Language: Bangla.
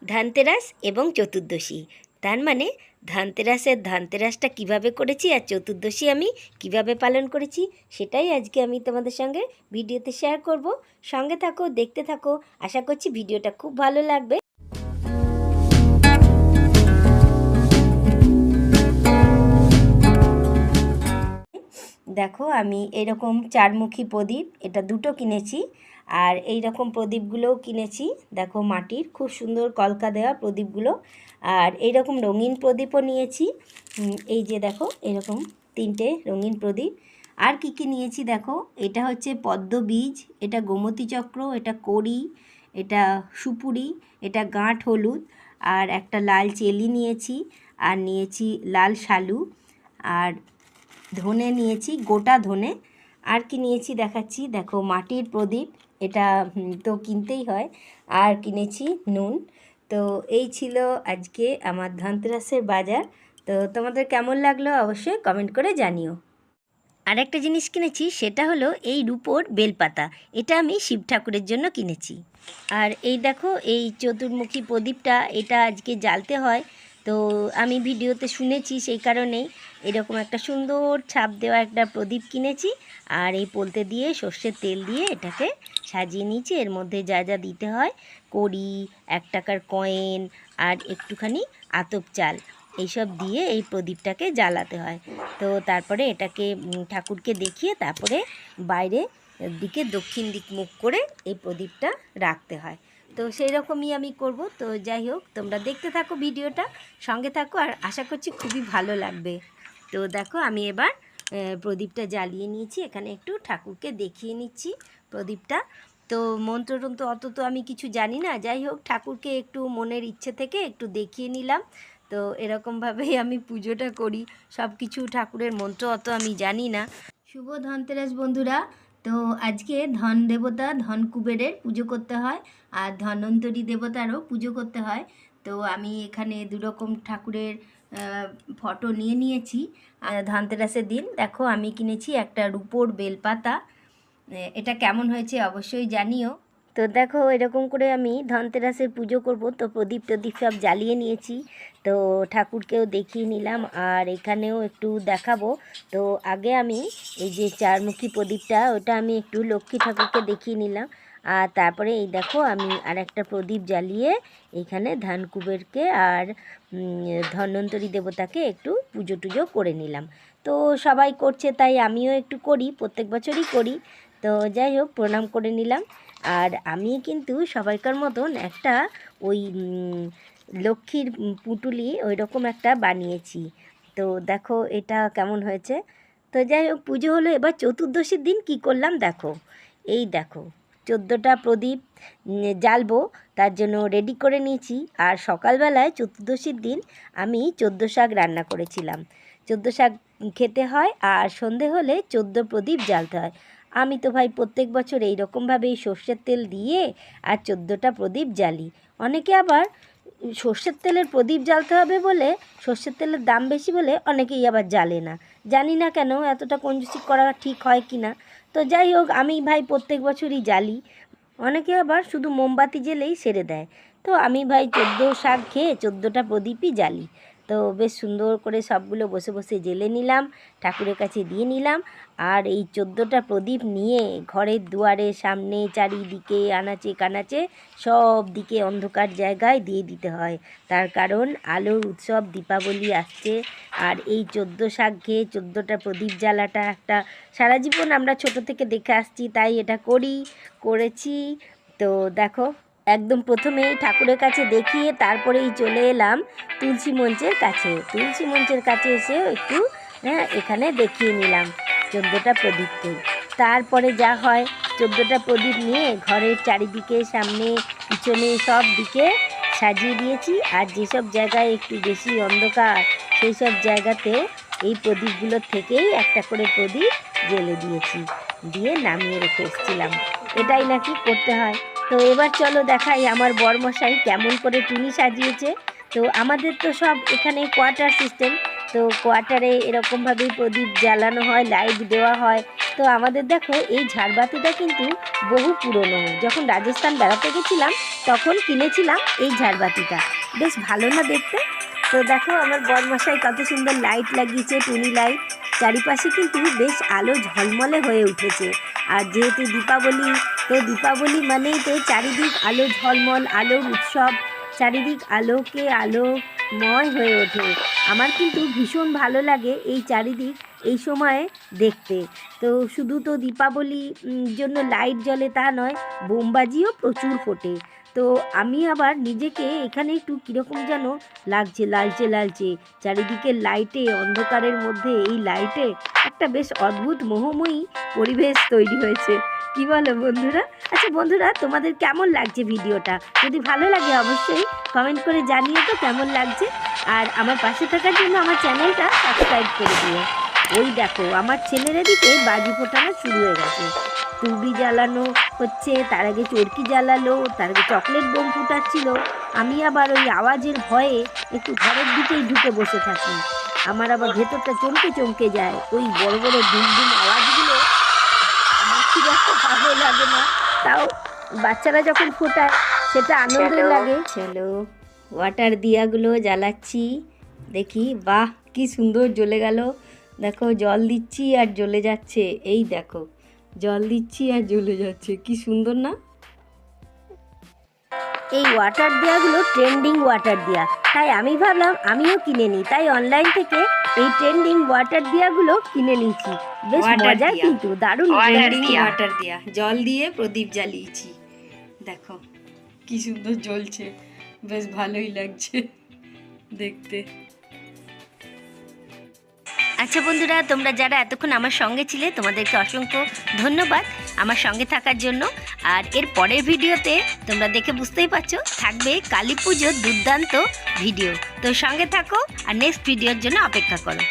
ধানতেরাস এবং চতুর্দশী। তার মানে ধানতেরাসটা কিভাবে করেছি আর চতুর্দশী আমি কিভাবে পালন করেছি সেটাই আজকে আমি তোমাদের সঙ্গে ভিডিওতে শেয়ার করব। সঙ্গে থাকো, দেখতে থাকো। আশা করছি ভিডিওটা খুব ভালো লাগবে। দেখো, আমি এরকম চারমুখী প্রদীপ এটা দুটো কিনেছি, আর এই রকম প্রদীপগুলোও কিনেছি। দেখো, মাটির খুব সুন্দর কলকা দেওয়া প্রদীপগুলো। আর এই রকম রঙিন প্রদীপও নিয়েছি। এই যে দেখো, এরকম 3টে রঙিন প্রদীপ। আর কি কি নিয়েছি দেখো, এটা হচ্ছে পদ্মবীজ, এটা গোমতী চক্র, এটা কড়ি, এটা সুপুরি, এটা গাঁট হলুদ, আর একটা লাল চেলি নিয়েছি, আর নিয়েছি লাল শালু, আর ধনে নিয়েছি, গোটা ধনে। আর কি নিয়েছি দেখাচ্ছি। দেখো, মাটির প্রদীপ, এটা তো কিনতেই হয়। আর কিনেছি নুন। তো এই ছিল আজকে আমার ধনতেরাসের বাজার। তো তোমাদের কেমন লাগলো অবশ্যই কমেন্ট করে জানিও। আরেকটা জিনিস কিনেছি, সেটা হলো এই রূপোর বেলপাতা। এটা আমি শিব ঠাকুরের জন্য কিনেছি। আর এই দেখো, এই চতুর্মুখী প্রদীপটা এটা আজকে জ্বালতে হয়। তো আমি ভিডিওতে শুনেছি, সেই কারণেই এরকম একটা সুন্দর ছাপ দেওয়া একটা প্রদীপ কিনেছি। আর এই পোলতে দিয়ে সর্ষের তেল দিয়ে এটাকে সাজিয়ে নিয়েছি। এর মধ্যে যা যা দিতে হয়, কড়ি, 1 টাকার কয়েন, আর একটুখানি আতপ চাল, এইসব দিয়ে এই প্রদীপটাকে জ্বালাতে হয়। তো তারপরে এটাকে ঠাকুরকে দেখিয়ে তারপরে বাইরে দিকে দক্ষিণ দিক মুখ করে এই প্রদীপটা রাখতে হয়। তো সেই রকমই আমি করব। তো যাই হোক, তোমরা দেখতে থাকো ভিডিওটা, সঙ্গে থাকো, আর আশা করছি খুবই ভালো লাগবে। তো দেখো, আমি এবার প্রদীপটা জ্বালিয়ে নিয়েছি। এখানে একটু ঠাকুরকে দেখিয়ে নিচ্ছি প্রদীপটা। তো মন্ত্রতন্ত্র অত তো আমি কিছু জানি না, যাই হোক ঠাকুরকে একটু মনের ইচ্ছে থেকে একটু দেখিয়ে নিলাম। তো এরকমভাবেই আমি পুজোটা করি। সব কিছু ঠাকুরের মন্ত্র অত আমি জানি না। শুভ ধনতেরাস বন্ধুরা। তো আজকে ধন দেবতা ধন কুবেরের পুজো করতে হয়, আর ধন্বন্তরী দেবতারও পুজো করতে হয়। তো আমি এখানে দুরকম ঠাকুরের ফটো নিয়ে নিয়েছি। ধনতেরাসের দিন দেখো, আমি কিনেছি একটা রূপোর বেলপাতা। এটা কেমন হয়েছে অবশ্যই জানিও। তো দেখো, এরকম করে আমি ধনতেরাসের পুজো করব। তো প্রদীপ টদীপ সব জ্বালিয়ে নিয়েছি। তো ঠাকুরকেও দেখিয়ে নিলাম, আর এখানেও একটু দেখাবো। তো আগে আমি এই যে চারমুখী প্রদীপটা, ওটা আমি একটু লক্ষ্মী ঠাকুরকে দেখিয়ে নিলাম। আর তারপরে এই দেখো, আমি আর একটা প্রদীপ জ্বালিয়ে এখানে ধান কুবেরকে আর ধন্বন্তরী দেবতাকে একটু পুজো টুজো করে নিলাম। তো সবাই করছে তাই আমিও একটু করি, প্রত্যেক বছরই করি। তো যাই হোক, প্রণাম করে নিলাম। আর আমি কিন্তু সবাইকার মতন একটা ওই লক্ষ্মীর পুঁটুলি ওই রকম একটা বানিয়েছি। তো দেখো এটা কেমন হয়েছে। তো যাই হোক, পুজো হলো। এবার চতুর্দশীর দিন কি করলাম দেখো। এই দেখো, 14টা প্রদীপ জ্বালবো, তার জন্য রেডি করে নিয়েছি। আর সকালবেলায় চতুর্দশীর দিন আমি 14 শাক রান্না করেছিলাম। 14 শাক খেতে হয়, আর সন্ধে হলে 14 প্রদীপ জ্বালতে হয়। আমি তো ভাই প্রত্যেক বছর এই রকমভাবেই সর্ষের তেল দিয়ে আর 14টা প্রদীপ জ্বালি। অনেকে আবার সর্ষের তেলের প্রদীপ জ্বালতে হবে বলে, সর্ষের তেলের দাম বেশি বলে অনেকেই আবার জ্বালে না। জানি না কেন এতটা কঞ্জুসি করা ঠিক হয় কি না। তো যাই হোক, আমি ভাই প্রত্যেক বছরই জ্বালি। অনেকে আবার শুধু মোমবাতি জ্বেলেই সেরে দেয়। তো আমি ভাই 14 শাক খেয়ে 14টা প্রদীপই জ্বালি। তো বেশ সুন্দর করে সবগুলো বসে বসে জ্বেলে নিলাম, ঠাকুরের কাছে দিয়ে নিলাম। আর এই 14টা প্রদীপ নিয়ে ঘরের দুয়ারে, সামনে, চারিদিকে, আনাচে কানাচে সব দিকে অন্ধকার জায়গায় দিয়ে দিতে হয়। তার কারণ আলোর উৎসব দীপাবলি আসছে। আর এই 14 শাক খেয়ে 14টা প্রদীপ জ্বালাটা একটা সারা জীবন আমরা ছোট থেকে দেখে আসছি, তাই এটা করেছি। তো দেখো, একদম প্রথমেই ঠাকুরের কাছে দেখিয়ে তারপরেই চলে এলাম তুলসী মঞ্চের কাছে। তুলসী মঞ্চের কাছে এসে একটু এখানে দেখিয়ে নিলাম 14টা প্রদীপকে। তারপরে যা হয়, 14টা প্রদীপ নিয়ে ঘরের চারিদিকে, সামনে, পিছনে সব দিকে সাজিয়ে দিয়েছি। আর যেসব জায়গায় একটু বেশি অন্ধকার, সেই সব জায়গাতেও এই প্রদীপগুলোর থেকেই একটা করে প্রদীপ জ্বেলে দিয়েছি, দিয়ে নামিয়ে রেখে এসেছিলাম। এটাই নাকি করতে হয়। তো এবার চলো দেখাই আমার বরমশাই কেমন করে টুনি সাজিয়েছে। তো আমাদের তো সব এখানে কোয়ার্টার সিস্টেম। তো কোয়ার্টারে এরকমভাবেই প্রদীপ জ্বালানো হয়, লাইট দেওয়া হয়। তো আমাদের দেখো এই ঝাড়বাতিটা কিন্তু বহু পুরনো, যখন রাজস্থান বেড়াতে গেছিলাম তখন কিনেছিলাম এই ঝাড়বাতিটা, বেশ ভালো না দেখতে। তো দেখো আমার বরমশাই কত সুন্দর লাইট লাগিয়েছে, টুনি লাইট, চারিপাশে কিন্তু বেশ আলো ঝলমলে হয়ে উঠেছে। আর যেহেতু দীপাবলি, তো দীপাবলি মানেই তো চারিদিক আলো ঝলমল, আলোর উৎসব, চারিদিক আলোকে আলোময় হয়ে ওঠে। আমার কিন্তু ভীষণ ভালো লাগে এই চারিদিক এই সময়ে দেখতে। তো শুধু তো দীপাবলি জন্য লাইট জ্বলে তা নয়, বোমবাজিও প্রচুর ফোটে। তো আমি আবার নিজেকে এখানে একটু কীরকম যেন লাগছে, লালচে লালচে, চারিদিকে লাইটে, অন্ধকারের মধ্যে এই লাইটে একটা বেশ অদ্ভুত মোহময়ী পরিবেশ তৈরি হয়েছে। কি বলো বন্ধুরা? আচ্ছা বন্ধুরা, তোমাদের কেমন লাগছে ভিডিওটা? যদি ভালো লাগে অবশ্যই কমেন্ট করে জানিয়ে তো কেমন লাগছে। আর আমার পাশে থাকার জন্য আমার চ্যানেলটা সাবস্ক্রাইব করে দিও। ওই দেখো আমার ছেলের এদিকে বাজি ফোটানো শুরু হয়ে গেছে, তুবড়ি জ্বালানো হচ্ছে, তার আগে চরকি জ্বালালো, তার আগে চকলেট বোম ফুটাচ্ছিল। আমি আবার ওই আওয়াজের ভয়ে একটু ঘরের দিকেই ঢুকে বসে থাকি। আমার আবার ভেতরটা চমকে চমকে যায়, ওই বড় বড় দুম আওয়াজগুলো আমার খুব একটা ভালো লাগে না, তাও বাচ্চারা যখন ফোটায় সেটা আনন্দ লাগে। চলো ওয়াটার দিয়াগুলো জ্বালাচ্ছি, দেখি, বাহ কি সুন্দর জ্বলে গেল। দেখো জল দিচ্ছি আর জ্বলে যাচ্ছে, এই দেখো জল দিচ্ছি আর জ্বলে যাচ্ছে, কি সুন্দর না? এই ওয়াটার দেওয়াগুলো ট্রেন্ডিং ওয়াটার দেওয়া, তাই আমি ভাবলাম আমিও কিনে নিই, তাই অনলাইন থেকে এই ট্রেন্ডিং ওয়াটার দেওয়াগুলো কিনে নিয়েছি। বেশ মজার, কিন্তু দারুণ ট্রেন্ডিং ওয়াটার দেওয়া, জল দিয়ে প্রদীপ জ্বালিয়েছি, দেখো কি সুন্দর জ্বলছে, বেশ ভালোই লাগছে দেখতে। আচ্ছা বন্ধুরা, তোমরা যারা এতক্ষণ আমার সঙ্গে ছিলে তোমাদেরকে অসংখ্য ধন্যবাদ আমার সঙ্গে থাকার জন্য। আর এর পরের ভিডিওতে তোমরা দেখে বুঝতেই পারছো থাকবে কালী পুজোর দুর্দান্ত ভিডিও। তো সঙ্গে থাকো আর নেক্সট ভিডিওর জন্য অপেক্ষা করো।